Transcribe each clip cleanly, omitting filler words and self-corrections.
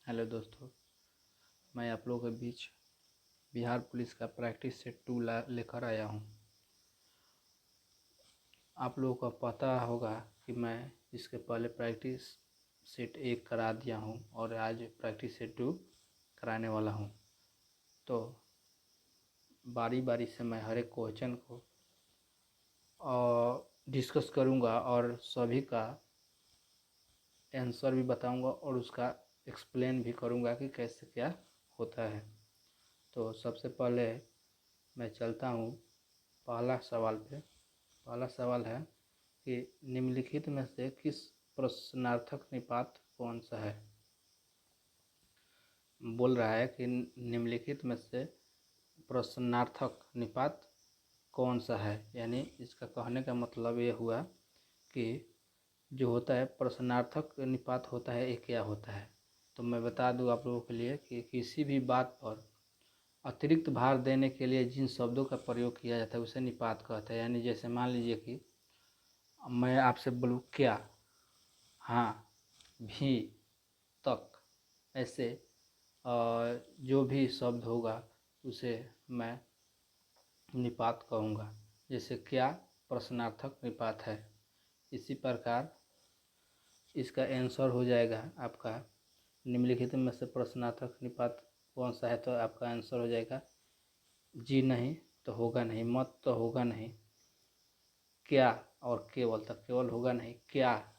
Hello दोस्तों, मैं आप लोगों के बीच बिहार पुलिस का प्रैक्टिस सेट 2 लेकर आया हूँ। आप लोगों को पता होगा कि मैं इसके पहले प्रैक्टिस सेट 1 करा दिया हूँ और आज प्रैक्टिस सेट 2 कराने वाला हूँ। तो बारी बारी से मैं हर एक क्वेश्चन को डिस्कस करूँगा और सभी का आंसर भी बताऊँगा और उसका एक्सप्लेन भी करूँगा कि कैसे क्या होता है। तो सबसे पहले मैं चलता हूँ पहला सवाल पे। पहला सवाल है कि निम्नलिखित में से किस प्रश्नार्थक निपात कौन सा है। बोल रहा है कि निम्नलिखित में से प्रश्नार्थक निपात कौन सा है, यानी इसका कहने का मतलब ये हुआ कि जो होता है प्रश्नार्थक निपात होता है ये क्या होता है। तो मैं बता दूं आप लोगों के लिए कि किसी भी बात पर अतिरिक्त भार देने के लिए जिन शब्दों का प्रयोग किया जाता है उसे निपात कहते हैं। यानी जैसे मान लीजिए कि मैं आपसे बोलूँ क्या, हाँ, भी, तक, ऐसे जो भी शब्द होगा उसे मैं निपात कहूँगा। जैसे क्या प्रश्नार्थक निपात है, इसी प्रकार इसका आंसर हो जाएगा आपका निम्नलिखित में से प्रश्नार्थक निपात कौन सा है। तो आपका आंसर हो जाएगा जी नहीं तो होगा नहीं, मत तो होगा नहीं, क्या और केवल तक, केवल होगा नहीं, क्या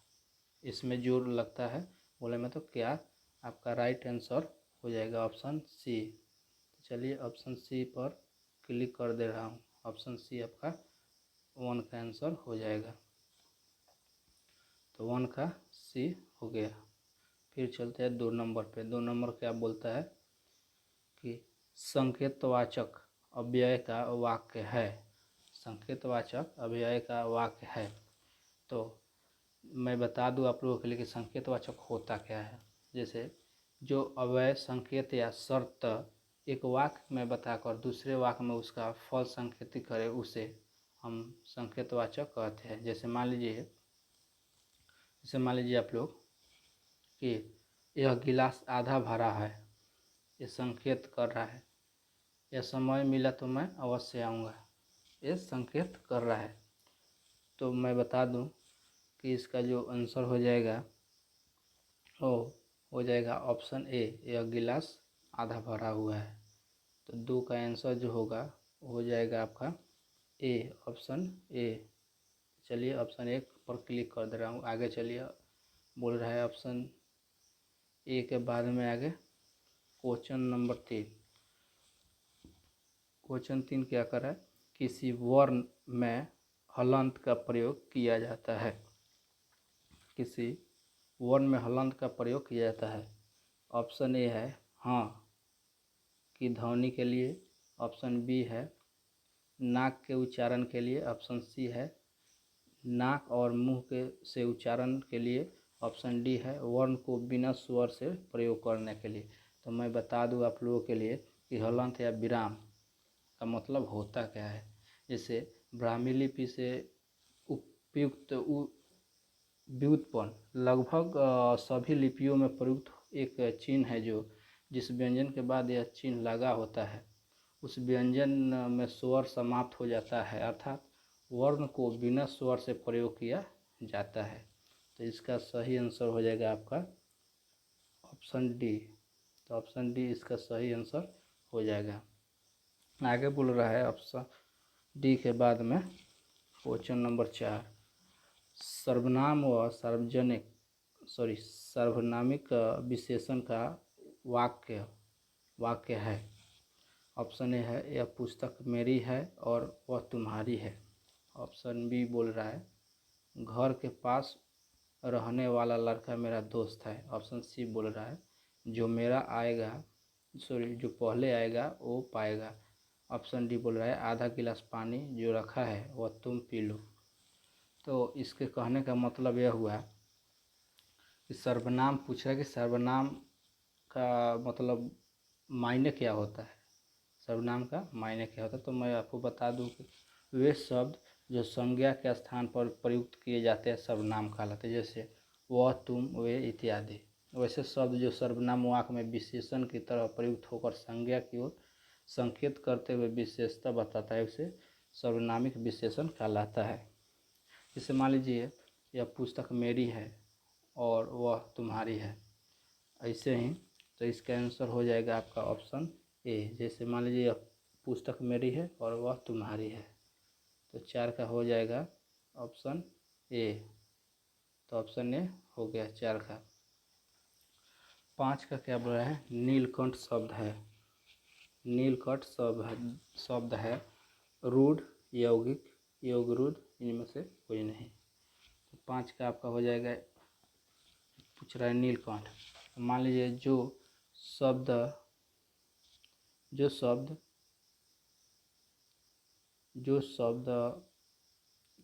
इसमें जोर लगता है बोले में, तो क्या आपका राइट आंसर हो जाएगा ऑप्शन सी। चलिए ऑप्शन सी पर क्लिक कर दे रहा हूँ। ऑप्शन सी आपका 1 का आंसर हो जाएगा। तो 1 का सी हो गया। फिर चलते हैं 2 नंबर पे। 2 नंबर क्या बोलता है कि संकेतवाचक अव्यय का वाक्य है। संकेतवाचक अव्यय का वाक्य है। तो मैं बता दूं आप लोगों के लिए कि संकेतवाचक होता क्या है। जैसे जो अव्यय, संकेत या शर्त एक वाक्य में बताकर दूसरे वाक्य में उसका फल संकेतित करे उसे हम संकेतवाचक कहते हैं। जैसे मान लीजिए आप लोग कि यह गिलास आधा भरा है, ये संकेत कर रहा है। यह समय मिला तो मैं अवश्य आऊँगा, ये संकेत कर रहा है। तो मैं बता दूं कि इसका जो आंसर हो जाएगा वो हो जाएगा ऑप्शन ए, यह गिलास आधा भरा हुआ है। तो 2 का आंसर जो होगा हो जाएगा आपका ए, ऑप्शन ए। चलिए ऑप्शन 1 पर क्लिक कर दे रहा हूँ। आगे चलिए, बोल रहा है ऑप्शन ए के बाद में आगे क्वेश्चन नंबर 3। क्वेश्चन 3 क्या कर रहा है, किसी वर्ण में हलंत का प्रयोग किया जाता है। किसी वर्ण में हलंत का प्रयोग किया जाता है। ऑप्शन ए है हाँ की ध्वनि के लिए, ऑप्शन बी है नाक के उच्चारण के लिए, ऑप्शन सी है नाक और मुंह के से उच्चारण के लिए, ऑप्शन डी है वर्ण को बिना स्वर से प्रयोग करने के लिए। तो मैं बता दूं आप लोगों के लिए कि हलंत या विराम का मतलब होता क्या है। जैसे ब्राह्मी लिपि से उपयुक्त व्युत्पन्न लगभग सभी लिपियों में प्रयुक्त एक चिन्ह है, जो जिस व्यंजन के बाद यह चिन्ह लगा होता है उस व्यंजन में स्वर समाप्त हो जाता है, अर्थात वर्ण को बिना स्वर से प्रयोग किया जाता है। तो इसका सही आंसर हो जाएगा आपका ऑप्शन डी। तो ऑप्शन डी इसका सही आंसर हो जाएगा। आगे बोल रहा है ऑप्शन डी के बाद में क्वेश्चन नंबर 4, सर्वनाम व सार्वनामिक विशेषण का वाक्य है। ऑप्शन ए है यह पुस्तक मेरी है और वह तुम्हारी है। ऑप्शन बी बोल रहा है घर के पास रहने वाला लड़का मेरा दोस्त है। ऑप्शन सी बोल रहा है जो पहले आएगा वो पाएगा। ऑप्शन डी बोल रहा है आधा गिलास पानी जो रखा है वह तुम पी लो। तो इसके कहने का मतलब यह हुआ कि सर्वनाम पूछ रहा है कि सर्वनाम का मतलब मायने क्या होता है। सर्वनाम का मायने क्या होता है, तो मैं आपको बता दूं कि वे शब्द जो संज्ञा के स्थान पर प्रयुक्त किए जाते हैं सर्वनाम कहलाते हैं। जैसे वह, तुम, वे इत्यादि। वैसे शब्द जो सर्वनाम वाक्य में विशेषण की तरह प्रयुक्त होकर संज्ञा की ओर संकेत करते हुए विशेषता बताता है उसे सर्वनामिक विशेषण कहलाता है। जैसे मान लीजिए यह पुस्तक मेरी है और वह तुम्हारी है, ऐसे ही तो इसका आंसर हो जाएगा आपका ऑप्शन ए। जैसे मान लीजिए यह पुस्तक मेरी है और वह तुम्हारी है, तो 4 का हो जाएगा ऑप्शन ए। तो ऑप्शन ए हो गया 4 का। 5 का क्या बोला है? नीलकंठ शब्द है। नीलकंठ शब्द है रूढ़, यौगिक, योग रूढ़, इनमें से कोई नहीं। तो 5 का आपका हो जाएगा, पूछ रहा है नीलकंठ। मान लीजिए शब्द जो शब्द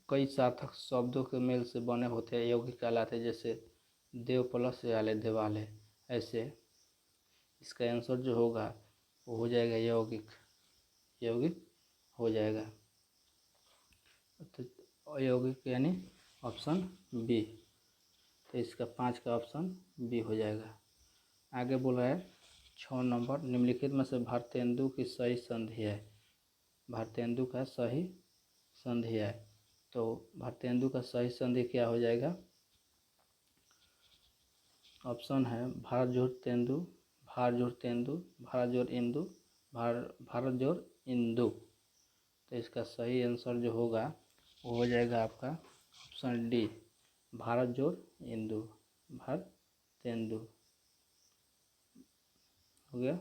कई सार्थक शब्दों के मेल से बने होते हैं यौगिक कहलाते हैं। जैसे देव प्लस आले देवाले, ऐसे इसका आंसर जो होगा वो हो जाएगा यौगिक, यौगिक हो जाएगा। तो अयौगिक यानी ऑप्शन बी। तो इसका 5 का ऑप्शन बी हो जाएगा। आगे बोला है 6 नंबर, निम्नलिखित में से भारतेंदु की सही संधि है। भारतेंदु का सही संधि है, तो भारतेंदु का सही संधि क्या हो जाएगा? ऑप्शन है भारत जोड़ तेंदु, भार जोड़ तेंदु, भारत जोड़ इंदु, भारत जोड़ इंदु। तो इसका सही आंसर जो होगा वो हो जाएगा आपका ऑप्शन डी, भारत जोड़ इंदु, भारत तेंदु हो गया।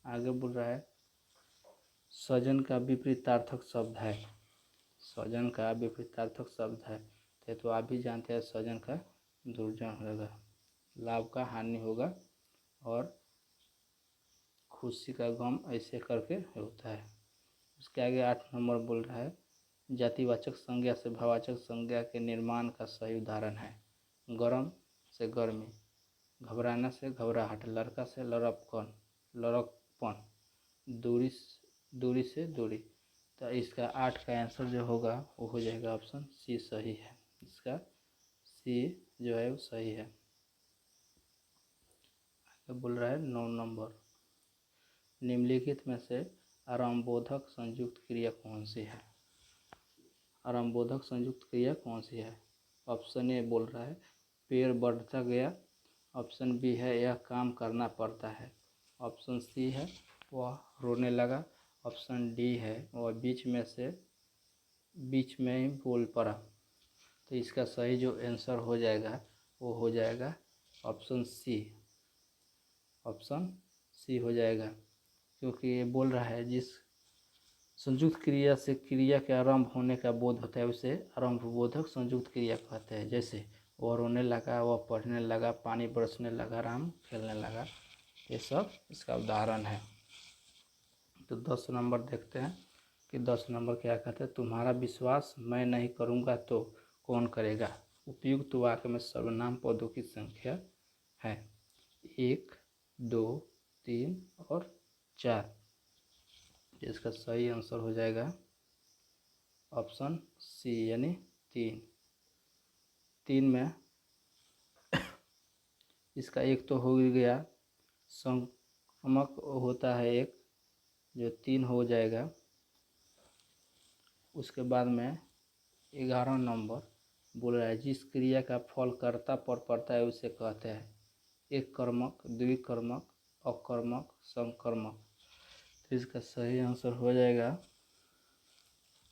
आगे बोल रहा है सजन का विपरीतार्थक शब्द है। सजन का विपरीतार्थक शब्द है, तो आप भी जानते हैं सजन का दुर्जन होगा, लाभ का हानि होगा और खुशी का गम, ऐसे करके होता है। उसके आगे 8 नंबर बोल रहा है जातिवाचक संज्ञा से भाववाचक संज्ञा के निर्माण का सही उदाहरण है। गरम से गर्मी, घबराना से घबराहट, लड़का से लड़कपन, दूरी से दूरी। तो इसका 8 का आंसर जो होगा वो हो जाएगा ऑप्शन सी सही है। इसका सी जो है वो सही है। आगे बोल रहा है 9 नंबर, निम्नलिखित में से आरंभबोधक संयुक्त क्रिया कौन सी है? आरंभबोधक संयुक्त क्रिया कौन सी है? ऑप्शन ए बोल रहा है पेड़ बढ़ता गया, ऑप्शन बी है यह काम करना पड़ता है, ऑप्शन सी है वह रोने लगा, ऑप्शन डी है वह बीच में ही बोल पड़ा। तो इसका सही जो आंसर हो जाएगा वो हो जाएगा ऑप्शन सी, ऑप्शन सी हो जाएगा। क्योंकि ये बोल रहा है जिस संयुक्त क्रिया से क्रिया के आरंभ होने का बोध होता है उसे आरंभबोधक संयुक्त क्रिया कहते हैं। जैसे वह रोने लगा, वह पढ़ने लगा, पानी बरसने लगा, राम खेलने लगा, ये सब इसका उदाहरण है। तो 10 नंबर देखते हैं कि 10 नंबर क्या कहते हैं? तुम्हारा विश्वास मैं नहीं करूँगा तो कौन करेगा? उपयुक्त वाक्य में सर्वनाम पदों की संख्या है 1, 2, 3 और 4। इसका सही आंसर हो जाएगा ऑप्शन सी यानी 3। 3 में इसका एक तो हो गया, संगमक होता है एक, जो 3 हो जाएगा। उसके बाद में 11 नंबर बोल रहा है जिस क्रिया का फल कर्ता पर पड़ता है उसे कहते हैं एक कर्मक, द्विकर्मक, अकर्मक, संकर्मक। तो इसका सही आंसर हो जाएगा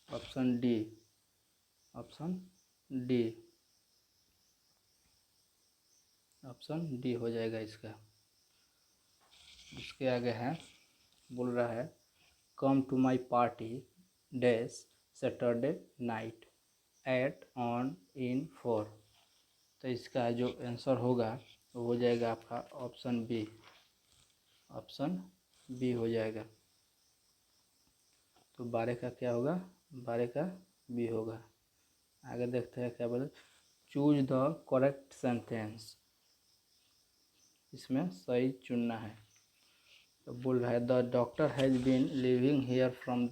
option D, option D, option D हो जाएगा इसका। उसके आगे है बोल रहा है come to my party dash Saturday night at on in 4। तो इसका जो आंसर होगा वो हो जाएगा आपका ऑप्शन बी, ऑप्शन बी हो जाएगा। तो 12 का क्या होगा? 12 का बी होगा। आगे देखते हैं क्या बोले चूज द करेक्ट सेंटेंस, इसमें सही चुनना है। तो बोल रहा है the doctor has been living here from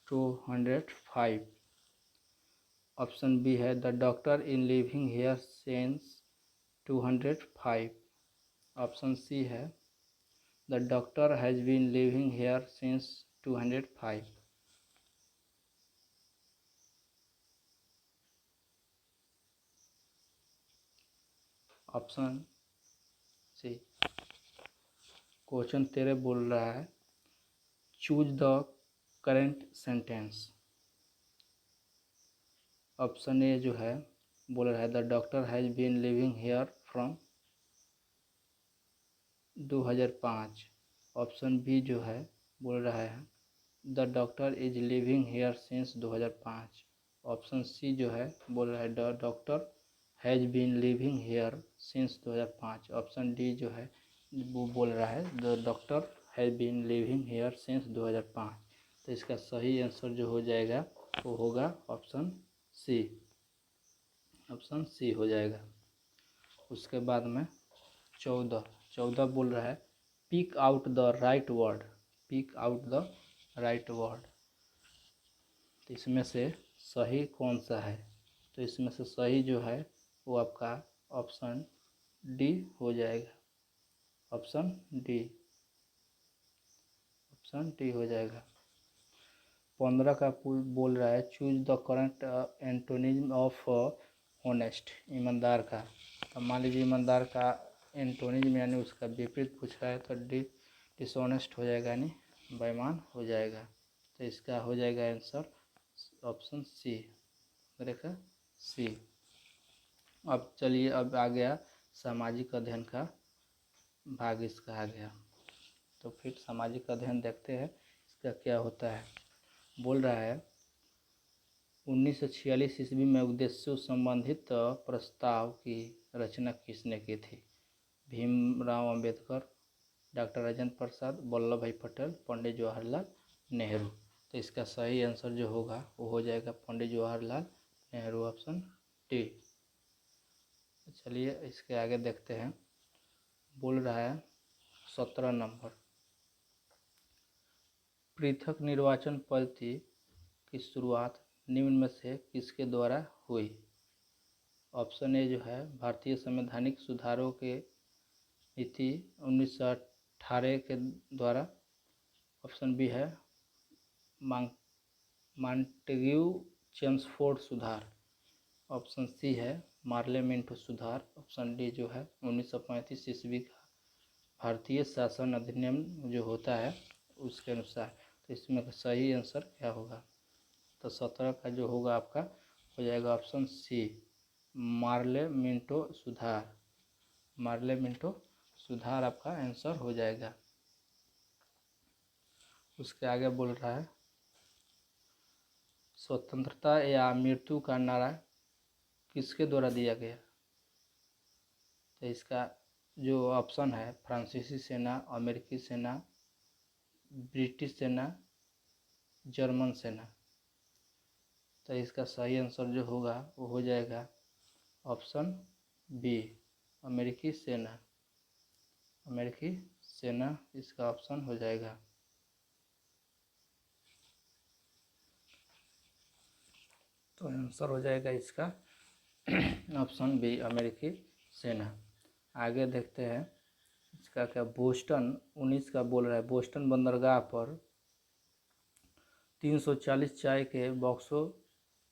205। Option B है the doctor in living here since 205। Option C है the doctor has been living here since 205। Option C. Question 13 बोल रहा है choose the correct sentence. Option A जो है बोल रहा है the doctor has been living here from 2005। Option B जो है बोल रहा है the doctor is living here since 2005। Option C जो है बोल रहा है the doctor has been living here since 2005। Option D जो है वो बोल रहा है the doctor has been living here since 2005। तो इसका सही आंसर जो हो जाएगा वो होगा ऑप्शन सी। ऑप्शन सी हो जाएगा। उसके बाद में 14 बोल रहा है pick out the right word. Pick out the right word. तो इसमें से सही कौन सा है? तो इसमें से सही जो है वो आपका ऑप्शन डी हो जाएगा। Option D. ऑप्शन डी हो जाएगा। 15 का बोल रहा है choose the current antonym of honest. ईमानदार का। तो मान लीजिए ईमानदार का एंटोनिम यानी उसका विपरीत पूछ रहा है तो डिसऑनेस्ट हो जाएगा यानी बेईमान हो जाएगा। तो इसका हो जाएगा आंसर ऑप्शन सी। देखा सी। अब चलिए अब आ गया सामाजिक अध्ययन का भाग इसका आ गया। तो फिर सामाजिक अध्ययन देखते हैं इसका क्या होता है। बोल रहा है 1946 ईस्वी में उद्देश्यों संबंधित प्रस्ताव की रचना किसने की थी? भीमराव अंबेडकर, डॉक्टर राजेंद्र प्रसाद, वल्लभ भाई पटेल, पंडित जवाहरलाल नेहरू। तो इसका सही आंसर जो होगा वो हो जाएगा पंडित जवाहरलाल नेहरू। Option D. चलिए इसके आगे देखते हैं। बोल रहा है 17 नंबर पृथक निर्वाचन पद्धति की शुरुआत निम्न में से किसके द्वारा हुई? ऑप्शन ए जो है भारतीय संवैधानिक सुधारों के नीति 1918 के द्वारा। ऑप्शन बी है मॉन्टेग्यू चेम्सफोर्ड सुधार। ऑप्शन सी है मार्ले मिंटो सुधार। ऑप्शन डी जो है 1935 ईस्वी का भारतीय शासन अधिनियम जो होता है उसके अनुसार। तो इसमें सही आंसर क्या होगा? तो 17 का जो होगा आपका हो जाएगा ऑप्शन सी मार्ले मिंटो सुधार। मार्ले मिंटो सुधार आपका आंसर हो जाएगा। उसके आगे बोल रहा है स्वतंत्रता या मृत्यु का नारा किसके द्वारा दिया गया? तो इसका जो ऑप्शन है फ्रांसीसी सेना, अमेरिकी सेना, ब्रिटिश सेना, जर्मन सेना। तो इसका सही आंसर जो होगा वो हो जाएगा ऑप्शन बी अमेरिकी सेना। अमेरिकी सेना इसका ऑप्शन हो जाएगा। तो आंसर हो जाएगा इसका ऑप्शन बी अमेरिकी सेना। आगे देखते हैं इसका क्या। बोस्टन 19 का बोल रहा है बोस्टन बंदरगाह पर 340 चाय के बॉक्सों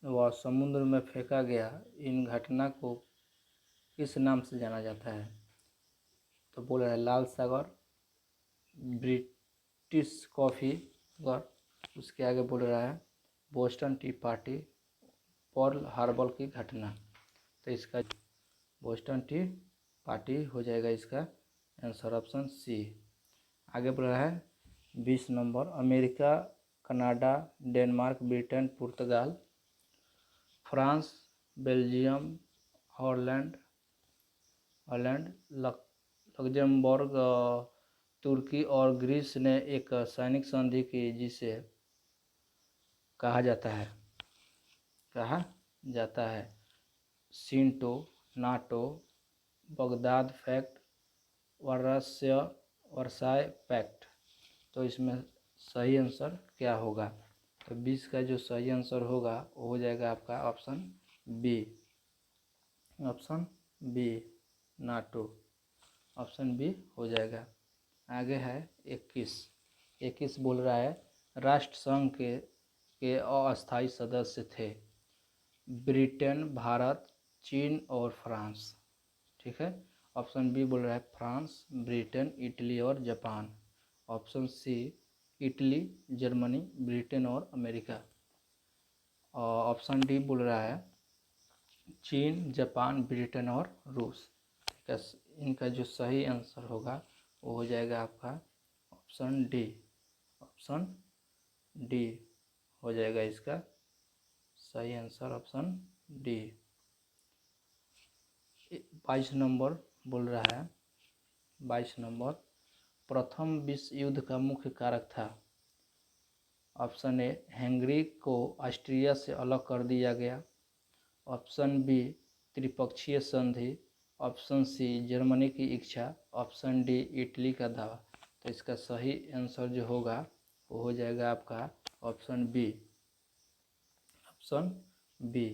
व समुद्र में फेंका गया इन घटना को किस नाम से जाना जाता है? तो बोल रहा है लाल सागर, ब्रिटिश कॉफ़ी गर। उसके आगे बोल रहा है Boston T party, Pearl Harbor की घटना। तो इसका बोस्टन टी पार्टी हो जाएगा इसका आंसर ऑप्शन सी। आगे बोल रहा है 20 number America, Canada, Denmark, Britain, Portugal, France, Belgium, Holland, Luxembourg, Turkey और ग्रीस ने एक सैनिक संधि की जिसे कहा जाता है CENTO, NATO, Baghdad pact, Versailles pact. तो इसमें सही आंसर क्या होगा? तो 20 का जो सही आंसर होगा वो हो जाएगा आपका option B. Option B. NATO, option B हो जाएगा। आगे है 21 बोल रहा है राष्ट्र संघ के अस्थायी सदस्य थे ब्रिटेन, भारत, चीन और फ्रांस। ठीक है, ऑप्शन बी बोल रहा है फ्रांस, ब्रिटेन, इटली और Japan. Option C Italy, Germany, Britain और अमेरिका। और ऑप्शन डी बोल रहा है चीन, जापान, ब्रिटेन और रूस। ठीक है, इनका जो सही आंसर होगा वो हो जाएगा आपका ऑप्शन डी। ऑप्शन डी हो जाएगा इसका सही आंसर, ऑप्शन डी। 22 नंबर बोल रहा है 22 नंबर प्रथम विश्व युद्ध का मुख्य कारक था। ऑप्शन ए हंगरी को ऑस्ट्रिया से अलग कर दिया गया। ऑप्शन बी त्रिपक्षीय संधि। ऑप्शन सी जर्मनी की इच्छा। ऑप्शन डी इटली का दावा। तो इसका सही आंसर जो होगा वो हो जाएगा आपका ऑप्शन बी। ऑप्शन बी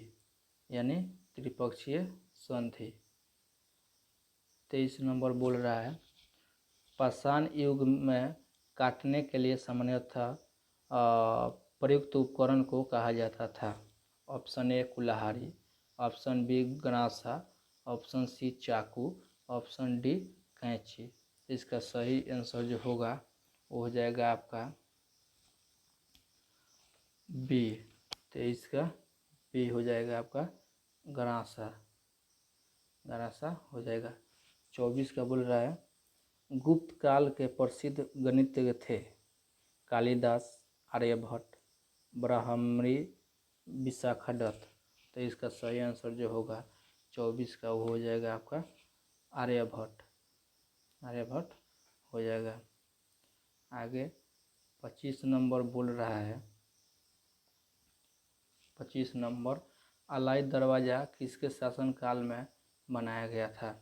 यानी त्रिपक्षीय संधि। 23 नंबर बोल रहा है पाषाण युग में काटने के लिए सामान्यतः प्रयुक्त उपकरण को कहा जाता था। ऑप्शन ए कुल्हाड़ी, ऑप्शन बी गणासा, ऑप्शन सी चाकू, ऑप्शन डी कैंची। इसका सही आंसर जो होगा वो हो जाएगा आपका बी। 23 का बी हो जाएगा आपका गणासा। गणासा हो जाएगा। 24 का बोल रहा है गुप्त काल के प्रसिद्ध गणितज्ञ थे कालिदास, आर्यभट्ट, ब्राह्मणी, विशाखदत्त। तो इसका सही आंसर जो होगा 24 का वो हो जाएगा आपका आर्यभट्ट। आर्यभट्ट हो जाएगा। आगे 25 नंबर बोल रहा है 25 नंबर अलाई दरवाज़ा किसके शासनकाल में बनाया गया था।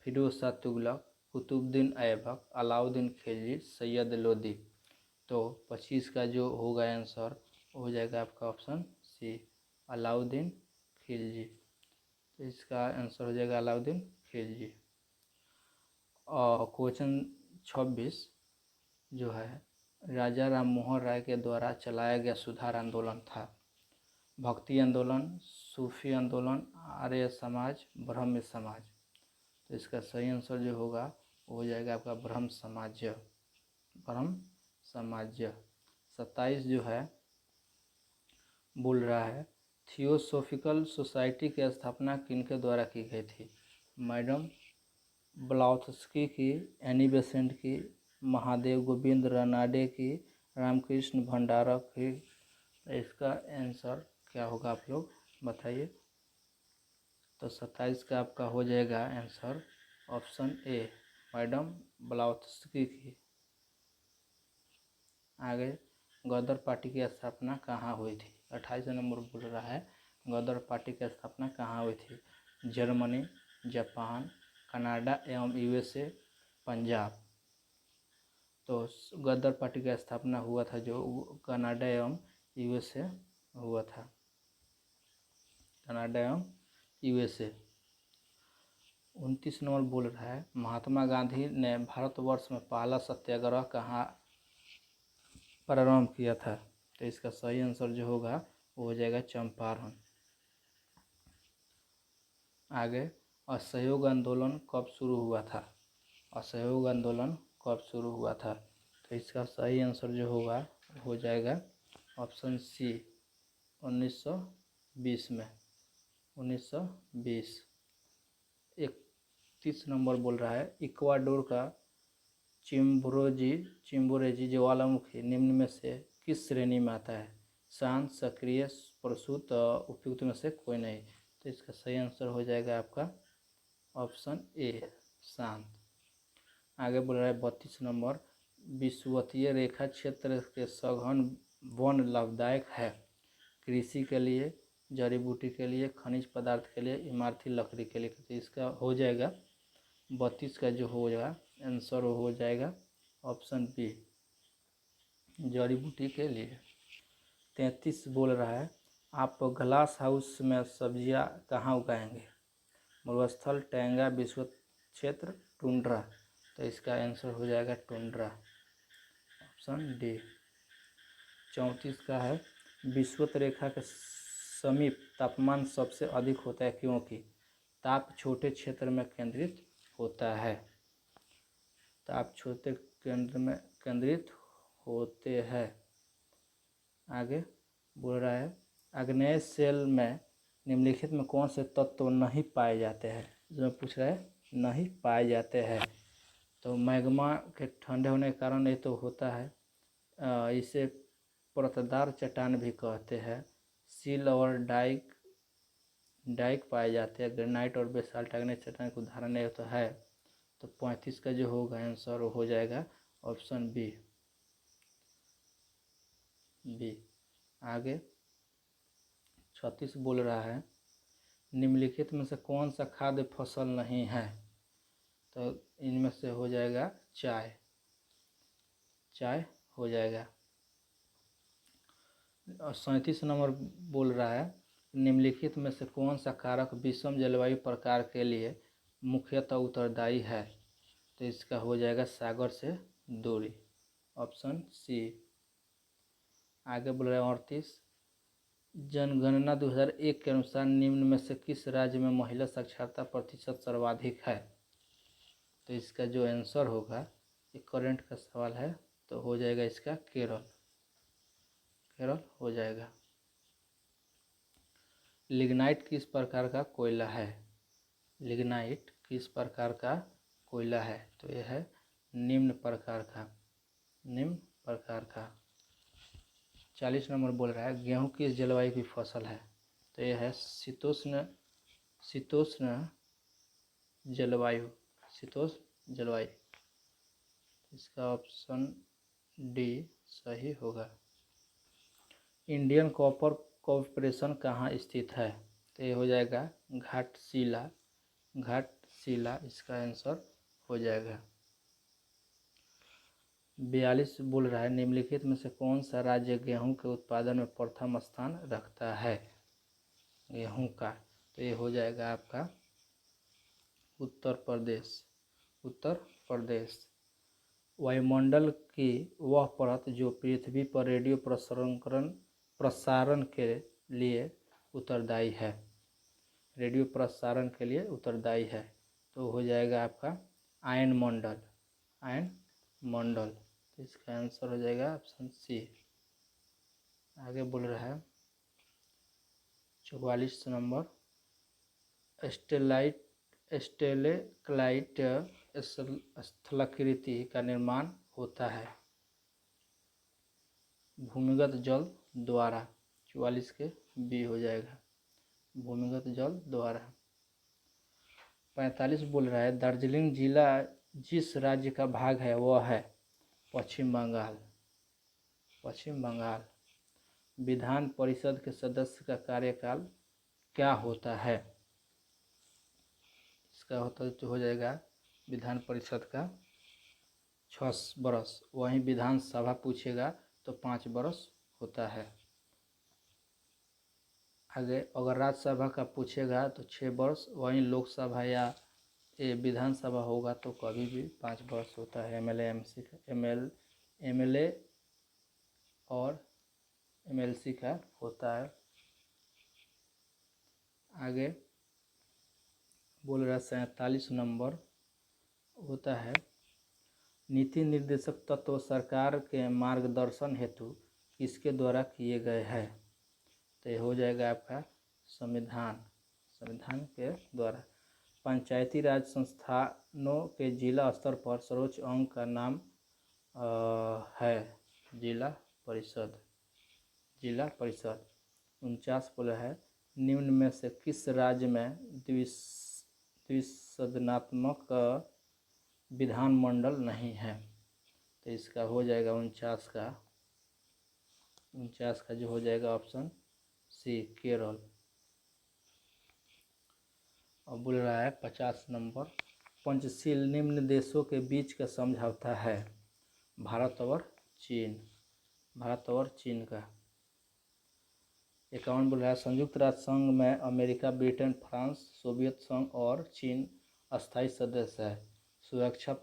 फिरोज शाह तुगलक, कुतुबुद्दीन ऐबक, अलाउद्दीन खिलजी, सैयद लोदी। तो 25 का जो होगा आंसर हो जाएगा आपका ऑप्शन सी अलाउद्दीन खिलजी। तो इसका आंसर हो जाएगा अलाउद्दीन खिलजी। और क्वेश्चन 26 जो है राजा राम मोहन राय के द्वारा चलाया गया सुधार आंदोलन था। भक्ति आंदोलन, सूफी आंदोलन, आर्य समाज, ब्रह्म समाज। तो इसका सही आंसर जो होगा वो हो जाएगा आपका ब्रह्म समाज्य। ब्रह्म समाज्य। 27 जो है बोल रहा है थियोसॉफिकल सोसाइटी की स्थापना किनके द्वारा की गई थी। मैडम ब्लाउत्स्की की, एनी बेसेंट की, महादेव गोविंद रानाडे की, रामकृष्ण भंडारक की। इसका आंसर क्या होगा आप लोग बताइए। तो 27 का आपका हो जाएगा आंसर ऑप्शन ए मैडम ब्लाउत्स्की की। आगे गदर पार्टी की स्थापना कहाँ हुई थी। 28 नंबर बोल रहा है गदर पार्टी की स्थापना कहाँ हुई थी। जर्मनी, जापान, कनाडा एवं यूएसए, पंजाब। तो गदर पार्टी का स्थापना हुआ था जो कनाडा एवं यूएसए हुआ था। कनाडा एवं यूएसए। 29 नंबर बोल रहा है महात्मा गांधी ने भारतवर्ष में पहला सत्याग्रह कहाँ प्रारंभ किया था। तो इसका सही आंसर जो होगा वो हो जाएगा चंपारण। आगे असहयोग आंदोलन कब शुरू हुआ था। असहयोग आंदोलन कब शुरू हुआ था। तो इसका सही आंसर जो होगा हो जाएगा ऑप्शन सी 1920 में। 1920। 31 नंबर बोल रहा है इक्वाडोर का चिम्बोरेजी ज्वालामुखी निम्न में से किस श्रेणी में आता है। शांत, सक्रिय, प्रसूत, उपयुक्त में से कोई नहीं। तो इसका सही आंसर हो जाएगा आपका ऑप्शन ए शांत। आगे बोल रहा है 32 नंबर विषुवतीय रेखा क्षेत्र के सघन वन लाभदायक है कृषि के लिए, जड़ी बूटी के लिए, खनिज पदार्थ के लिए, इमारती लकड़ी के लिए। तो इसका हो जाएगा 32 का जो हो जाएगा आंसर हो जाएगा ऑप्शन बी जड़ी बूटी के लिए। 33 बोल रहा है आप ग्लास हाउस में सब्जियां कहाँ उगाएंगे। मरुस्थल, टैंगा, विश्व क्षेत्र, टुंड्रा। तो इसका आंसर हो जाएगा टुंड्रा, ऑप्शन डी। 34 का है, विषुवत रेखा के समीप तापमान सबसे अधिक होता है क्योंकि ताप छोटे क्षेत्र में केंद्रित होता है। ताप छोटे केंद्र में केंद्रित होते हैं। आगे बोल रहा है, आग्नेय शेल में निम्नलिखित में कौन से तत्व नहीं पाए जाते हैं। जो पूछ रहा है नहीं पाए जाते हैं, तो मैग्मा के ठंडे होने के कारण ये तो होता है। इसे परतदार चट्टान भी कहते हैं। सील और डाइक पाए जाते हैं। ग्रेनाइट और बेसाल्ट आग्नेय चट्टान का उदाहरण है तो है। तो 35 का जो होगा आंसर हो जाएगा ऑप्शन बी। आगे 36 बोल रहा है, निम्नलिखित में से कौन सा खाद्य फसल नहीं है। तो इनमें से हो जाएगा चाय हो जाएगा। और 37 नंबर बोल रहा है, निम्नलिखित में से कौन सा कारक विषम जलवायु प्रकार के लिए मुख्यतः उत्तरदायी है। तो इसका हो जाएगा सागर से दूरी, ऑप्शन सी। आगे बोल रहा है 38, जनगणना 2001 के अनुसार निम्न में से किस राज्य में महिला साक्षरता प्रतिशत सर्वाधिक है। तो इसका जो आंसर होगा, ये करंट का सवाल है, तो हो जाएगा इसका केरल हो जाएगा। लिग्नाइट किस प्रकार का कोयला है। लिग्नाइट किस प्रकार का कोयला है। तो यह है निम्न प्रकार का। 40 नंबर बोल रहा है, गेहूं किस जलवायु की फसल है। तो यह है शीतोष्ण जलवायु। इसका ऑप्शन डी सही होगा। इंडियन कॉपर कॉर्पोरेशन कहाँ स्थित है। तो ये हो जाएगा घाटशिला, इसका आंसर हो जाएगा। 42 बोल रहा है, निम्नलिखित में से कौन सा राज्य गेहूं के उत्पादन में प्रथम स्थान रखता है। गेहूं का, तो ये हो जाएगा आपका उत्तर प्रदेश। वायुमंडल की वह परत जो पृथ्वी पर रेडियो प्रसारण के लिए उत्तरदायी है। तो हो जाएगा आपका आयन मंडल। तो इसका आंसर हो जाएगा ऑप्शन सी। आगे बोल रहा है 44 नंबर, स्टेलेक्लाइट स्थलाकृति का निर्माण होता है भूमिगत जल द्वारा। 44 के बी हो जाएगा, भूमिगत जल द्वारा। 45 बोल रहा है, दार्जिलिंग जिला जिस राज्य का भाग है वह है पश्चिम बंगाल। विधान परिषद के सदस्य का कार्यकाल क्या होता है। इसका हो जाएगा विधान परिषद का 6 वर्ष। वहीं विधानसभा पूछेगा तो 5 वर्ष होता है। आगे अगर राज्यसभा का पूछेगा तो 6 वर्ष। वहीं लोकसभा या विधानसभा होगा तो कभी भी 5 वर्ष होता है। एमएलए और एमएलसी का होता है। आगे बोल रहा है 47 नंबर होता है, नीति निर्देशक तत्व सरकार के मार्गदर्शन हेतु किसके द्वारा किए गए हैं। तो ये हो जाएगा आपका संविधान के द्वारा। पंचायती राज संस्थानों के जिला स्तर पर सर्वोच्च अंग का नाम है जिला परिषद। 49 बोला है, निम्न में से किस राज्य में द्विसदनात्मक विधानमंडल नहीं है। तो इसका हो जाएगा 49 का जो हो जाएगा ऑप्शन सी केरल। और बोल रहा है 50 नंबर, पंचशील निम्न देशों के बीच का समझौता है भारत और चीन का। 51 बोल रहा है संयुक्त राष्ट्र संघ में अमेरिका, ब्रिटेन, फ्रांस, सोवियत संघ और चीन अस्थायी सदस्य है। सुरक्षा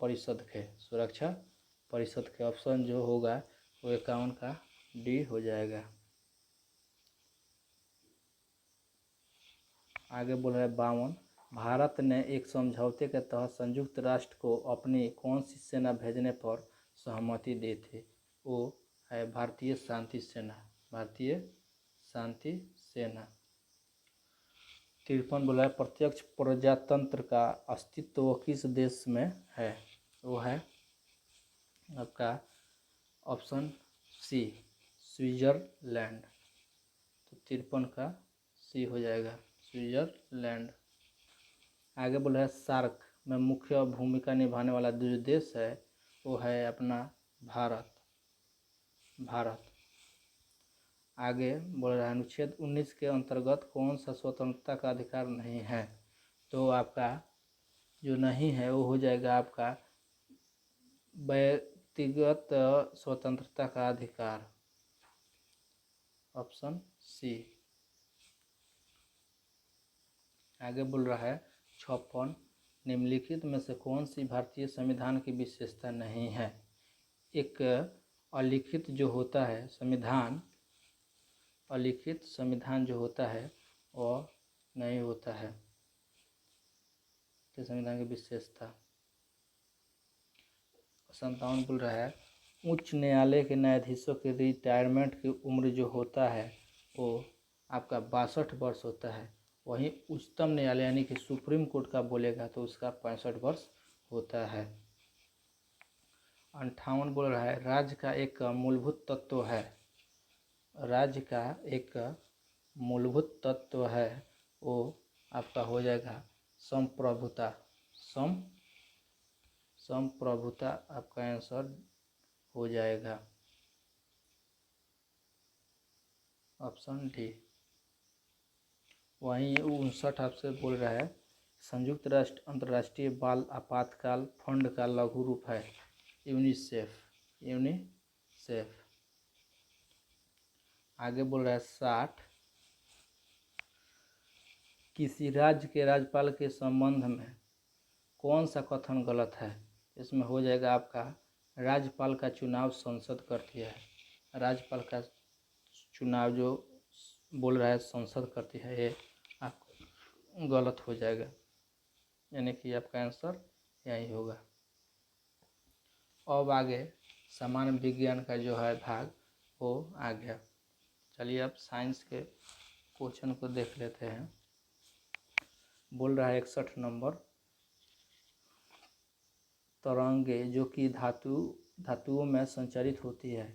परिषद के ऑप्शन जो होगा वो 51 का डी हो जाएगा। आगे बोल रहा है 52 भारत ने एक समझौते के तहत संयुक्त राष्ट्र को अपनी कौन सी सेना भेजने पर सहमति दी थी। वो है भारतीय शांति सेना। 53 बोला है प्रत्यक्ष प्रजातंत्र का अस्तित्व किस देश में है। वो है आपका ऑप्शन सी स्विट्जरलैंड। तो 53 का सी हो जाएगा स्विट्जरलैंड। आगे बोला है सार्क में मुख्य भूमिका निभाने वाला जो देश है वो है अपना भारत। आगे बोल रहा है अनुच्छेद 19 के अंतर्गत कौन सा स्वतंत्रता का अधिकार नहीं है। तो आपका जो नहीं है वो हो जाएगा आपका व्यक्तिगत स्वतंत्रता का अधिकार, ऑप्शन सी। आगे बोल रहा है 56 निम्नलिखित में से कौन सी भारतीय संविधान की विशेषता नहीं है। एक अलिखित जो होता है संविधान, अलिखित संविधान जो होता है वह नहीं होता है। तो संविधान की विशेषता 57 बोल रहा है उच्च न्यायालय के न्यायाधीशों के रिटायरमेंट की उम्र जो होता है वो आपका 62 वर्ष होता है। वहीं उच्चतम न्यायालय यानी कि सुप्रीम कोर्ट का बोलेगा तो उसका 65 वर्ष होता है। 58 बोल रहा है राज्य का एक मूलभूत तत्व है। राज्य का एक मूलभूत तत्व है वो आपका हो जाएगा संप्रभुता। संप्रभुता आपका आंसर हो जाएगा ऑप्शन डी। वहीं 59 आपसे बोल रहा है संयुक्त राष्ट्र अंतर्राष्ट्रीय बाल आपातकाल फंड का लघु रूप है यूनिसेफ। आगे बोल रहा है 60 किसी राज्य के राज्यपाल के संबंध में कौन सा कथन गलत है। इसमें हो जाएगा आपका राज्यपाल का चुनाव संसद करती है। राज्यपाल का चुनाव जो बोल रहा है संसद करती है ये आप गलत हो जाएगा, यानी कि आपका आंसर यही होगा। अब आगे सामान्य विज्ञान का जो है भाग वो आ गया। चलिए अब साइंस के क्वेश्चन को देख लेते हैं। बोल रहा है 61 नंबर तरंगे जो कि धातुओं में संचारित होती है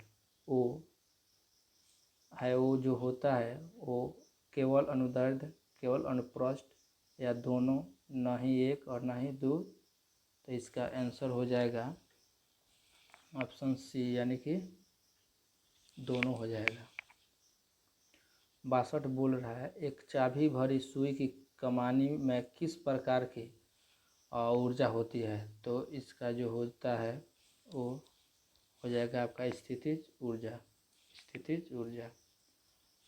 वो जो होता है वो केवल अनुदैर्ध्य, केवल अनुप्रस्थ या दोनों, न ही एक और न ही दो। तो इसका आंसर हो जाएगा ऑप्शन सी यानी कि दोनों हो जाएगा। 62 बोल रहा है एक चाबी भरी सुई की कमानी में किस प्रकार की ऊर्जा होती है। तो इसका जो होता है वो हो जाएगा आपका स्थितिज ऊर्जा।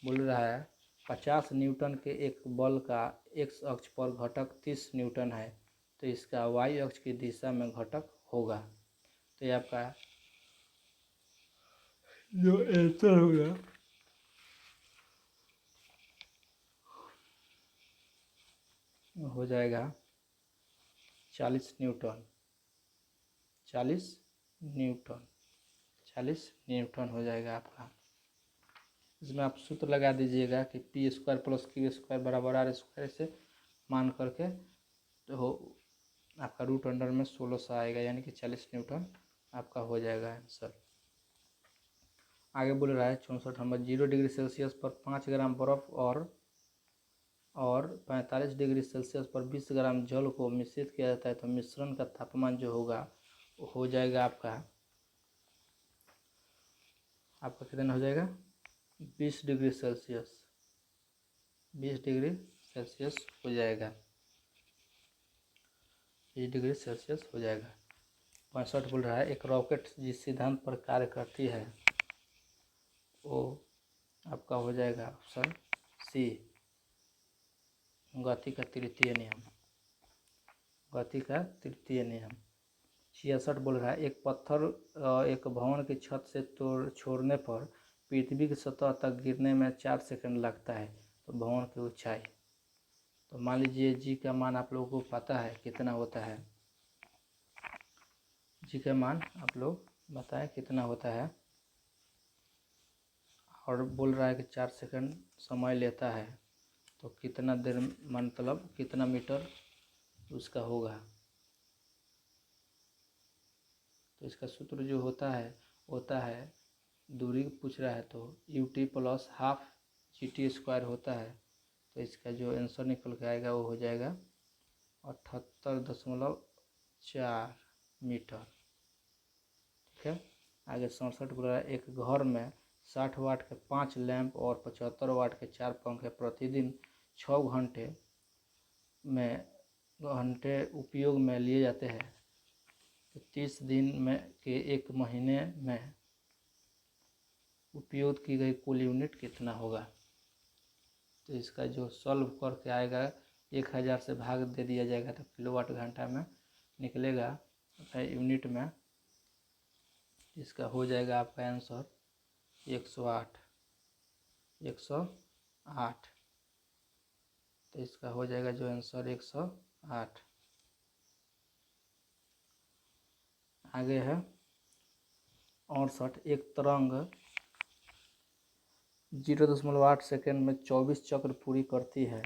बोल रहा है 50 न्यूटन के एक बल का एक्स अक्ष पर घटक 30 न्यूटन है तो इसका वाई अक्ष की दिशा में घटक होगा। तो ये आपका जो आंसर होगा हो जाएगा 40 न्यूटन हो जाएगा आपका। इसमें आप सूत्र लगा दीजिएगा कि P square plus Q square बराबर आर स्क्वायर से मान करके तो हो आपका रूट अंडर में 1600 आएगा, यानी कि 40 न्यूटन आपका हो जाएगा आंसर। आगे बोल रहा है 64 नंबर 0 डिग्री सेल्सियस पर 5 ग्राम बर्फ और 45 डिग्री सेल्सियस पर 20 ग्राम जल को मिश्रित किया जाता है तो मिश्रण का तापमान जो होगा वो हो जाएगा आपका कितना हो जाएगा 20 डिग्री सेल्सियस हो जाएगा 20 डिग्री सेल्सियस हो जाएगा। 65 बोल रहा है एक रॉकेट जिस सिद्धांत पर कार्य करती है वो आपका हो जाएगा ऑप्शन सी, गति का तृतीय नियम, गति का तृतीय नियम। 66 बोल रहा है एक पत्थर एक भवन की छत से छोड़ने पर पृथ्वी की सतह तक गिरने में 4 सेकंड लगता है, तो भवन की ऊंचाई। तो मान लीजिए जी का मान आप लोगों को पता है कितना होता है, जी का मान आप लोग बताएं कितना होता है, और बोल रहा है कि 4 सेकंड समय लेता है, तो कितना देर मतलब कितना मीटर उसका होगा। तो इसका सूत्र जो होता है दूरी पूछ रहा है तो ut प्लस हाफ GT² होता है। तो इसका जो आंसर निकल के आएगा वो हो जाएगा 78.4 मीटर। ठीक है, आगे 67 बोल रहा है एक घर में 60 वाट के 5 लैंप और 75 वाट के 4 पंखे प्रतिदिन 6 घंटे उपयोग में लिए जाते हैं, तो 30 दिन में के एक महीने में उपयोग की गई कुल यूनिट कितना होगा। तो इसका जो सॉल्व करके आएगा 1000 से भाग दे दिया जाएगा तो किलोवाट घंटा में निकलेगा यूनिट में। इसका हो जाएगा आपका आंसर 108। तो इसका हो जाएगा जो आंसर 108। आगे है 68 एक तरंग 0.8 सेकेंड में 24 चक्र पूरी करती है,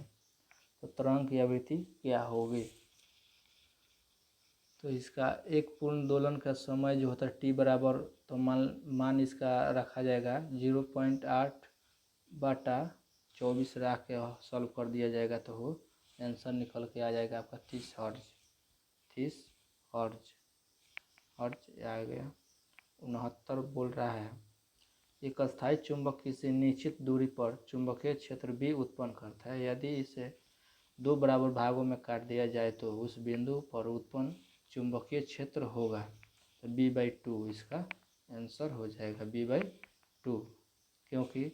तो तरंग की आवृत्ति क्या होगी। तो इसका एक पूर्ण दोलन का समय जो होता है t बराबर, तो मान इसका रखा जाएगा 0.8/24 रख के सॉल्व कर दिया जाएगा, तो वो आंसर निकल के आ जाएगा आपका 30 हर्ज आ गया। 69 बोल रहा है एक स्थायी चुंबक किसी निश्चित दूरी पर चुंबकीय क्षेत्र B उत्पन्न करता है, यदि इसे 2 बराबर भागों में काट दिया जाए तो उस बिंदु पर उत्पन्न चुंबकीय क्षेत्र होगा, तो B/2 इसका आंसर हो जाएगा B/2, क्योंकि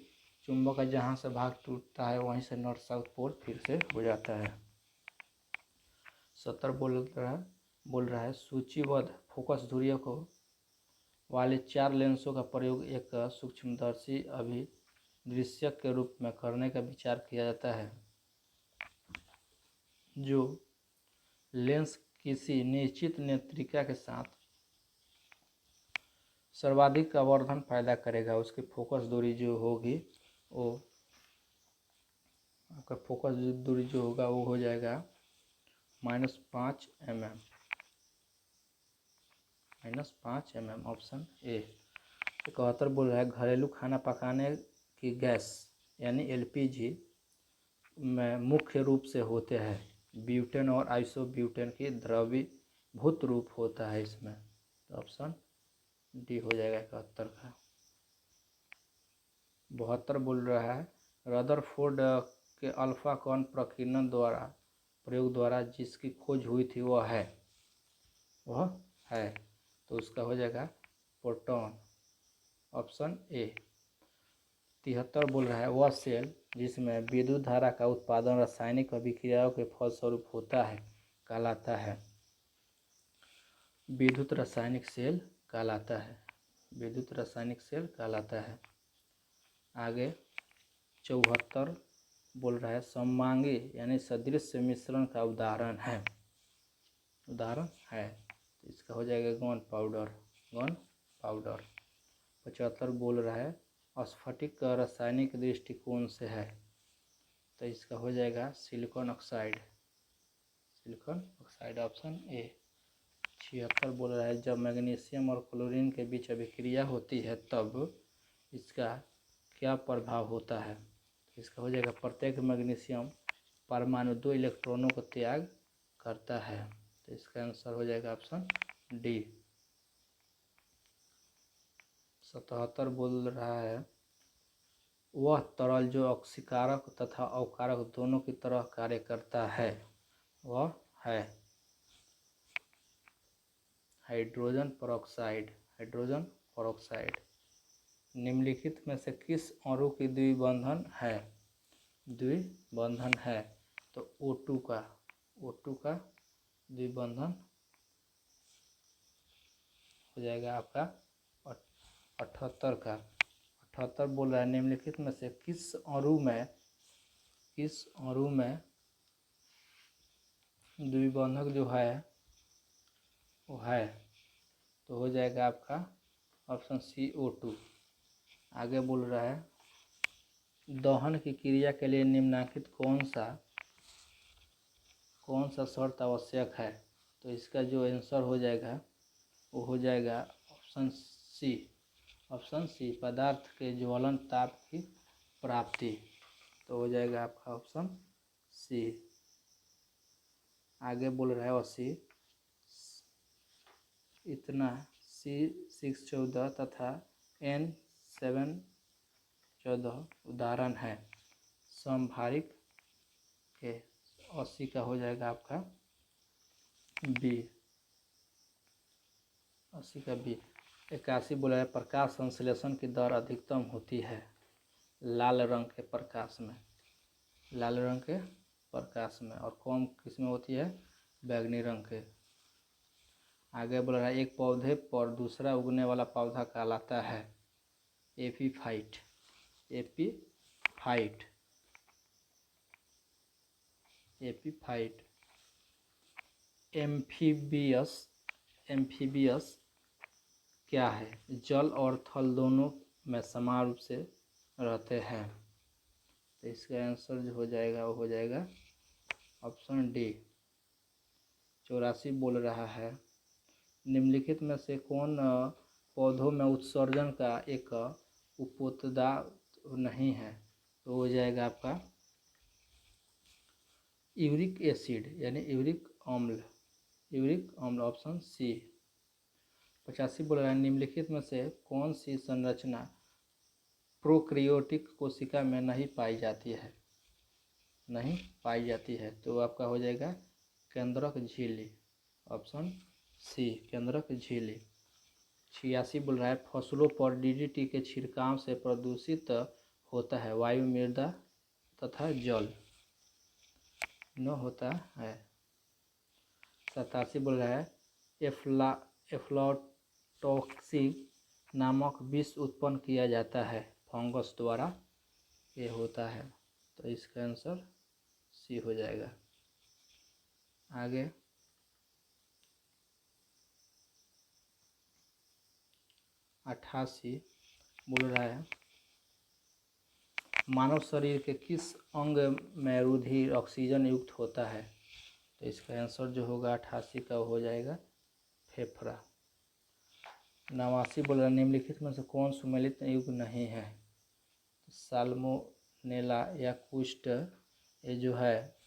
चुंबक का जहाँ से भाग टूटता है वहीं से नॉर्थ साउथ पोल फिर से हो जाता है। 70 बोल रहा है सूचीबद्ध फोकस दूरियों को वाले 4 लेंसों का प्रयोग एक सूक्ष्मदर्शी अभिदृश्यक के रूप में करने का विचार किया जाता है। जो लेंस किसी निश्चित नेत्रिका के साथ सर्वाधिक आवर्धन पैदा करेगा, उसकी फोकस दूरी जो होगी वो आपका फोकस दूरी जो होगा वो हो जाएगा -5 mm, ऑप्शन ए। 71 बोल रहा है घरेलू खाना पकाने की गैस यानी LPG में मुख्य रूप से होते हैं ब्यूटेन और आइसोब्यूटेन की द्रवीभूत रूप होता है इसमें, तो ऑप्शन डी हो जाएगा 71 का। 72 बोल रहा है रदरफोर्ड के अल्फा कण प्रकीर्णन प्रयोग द्वारा जिसकी खोज हुई थी वह है, तो उसका हो जाएगा प्रोटॉन, ऑप्शन ए। 73 बोल रहा है वह सेल जिसमें विद्युत धारा का उत्पादन रासायनिक अभिक्रियाओं के फलस्वरूप होता है कहलाता है विद्युत रासायनिक सेल कहलाता है। आगे 74 बोल रहा है सममांगी यानी सदृश मिश्रण का उदाहरण है, तो इसका हो जाएगा गन पाउडर। 75 बोल रहा है स्फटिक रासायनिक दृष्टिकोण से है, तो इसका हो जाएगा सिलिकॉन ऑक्साइड, ऑप्शन ए। 76 बोल रहा है जब मैग्नीशियम और क्लोरीन के बीच अभिक्रिया होती है तब इसका क्या प्रभाव होता है, तो इसका हो जाएगा प्रत्येक मैग्नीशियम परमाणु 2 इलेक्ट्रॉनों को त्याग करता है, तो इसका आंसर हो जाएगा ऑप्शन डी। 77 बोल रहा है वह तरल जो ऑक्सीकारक तथा अवकारक दोनों की तरह कार्य करता है वह है हाइड्रोजन पेरोक्साइड। निम्नलिखित में से किस अणु की द्विबंधन है, द्विबंधन है। तो O2 का द्विबंधन हो जाएगा आपका 78 का। 78 बोल रहा है निम्नलिखित में से किस अणु में द्विबंधक जो है वो है, तो हो जाएगा आपका ऑप्शन सी O2। आगे बोल रहा है दहन की क्रिया के लिए निम्नलिखित कौन सा शर्त आवश्यक है। तो इसका जो आंसर हो जाएगा वो हो जाएगा ऑप्शन सी पदार्थ के ज्वलन ताप की प्राप्ति। तो हो जाएगा आपका ऑप्शन सी। आगे बोल रहा है 80 इतना C614 तथा N714 उदाहरण है। समभारिक के 80 का हो जाएगा आपका बी, 80 का बी। 81 बोला है प्रकाश संश्लेषण की दर अधिकतम होती है लाल रंग के प्रकाश में, और कम किस में होती है, बैंगनी रंग के। आगे बोल रहा है एक पौधे पर दूसरा उगने वाला पौधा कहलाता है एपीफाइट। एम्फीबियस क्या है, जल और थल दोनों में समान रूप से रहते हैं। तो इसका आंसर जो हो जाएगा वो हो जाएगा ऑप्शन डी। 84 बोल रहा है निम्नलिखित में से कौन पौधों में उत्सर्जन का एक उपोत्पाद नहीं है। तो हो जाएगा आपका यूरिक एसिड यानी यूरिक अम्ल ऑप्शन सी। 85 बोल रहा है निम्नलिखित में से कौन सी संरचना प्रोकैरियोटिक कोशिका में नहीं पाई जाती है। तो आपका हो जाएगा केंद्रक झिल्ली, ऑप्शन सी केंद्रक झिल्ली। 86 बोल रहा है फसलों पर DDT के छिड़काव से प्रदूषित होता है वायु, मृदा तथा जल न होता है। 87 बोल रहा है एफ्लाटॉक्सिन नामक विष उत्पन्न किया जाता है फंगस द्वारा, ये होता है। तो इसका आंसर सी हो जाएगा। आगे 88 बोल रहा है मानव शरीर के किस अंग में रुधिर ऑक्सीजन युक्त होता है। तो इसका आंसर जो होगा 88 का हो जाएगा फेफड़ा। 89 बोल रहा है निम्नलिखित में से कौन सुमेलित युग नहीं है। साल्मोनेला या कुष्ठ ये जो है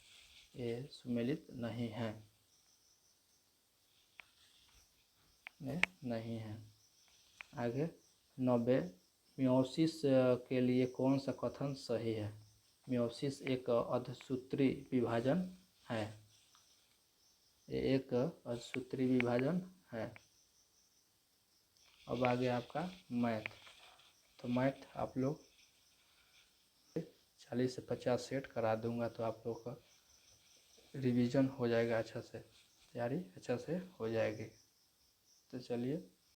ये सुमेलित नहीं है, आगे 90 मियोसिस के लिए कौन सा कथन सही है। मियोसिस एक अर्धसूत्री विभाजन है, ये एक अर्धसूत्री विभाजन है। अब आगे आपका मैथ। तो मैथ आप लोग 40 से 50 सेट करा दूंगा तो आप लोग का रिवीजन हो जाएगा, अच्छा से तैयारी अच्छा से हो जाएगी। तो चलिए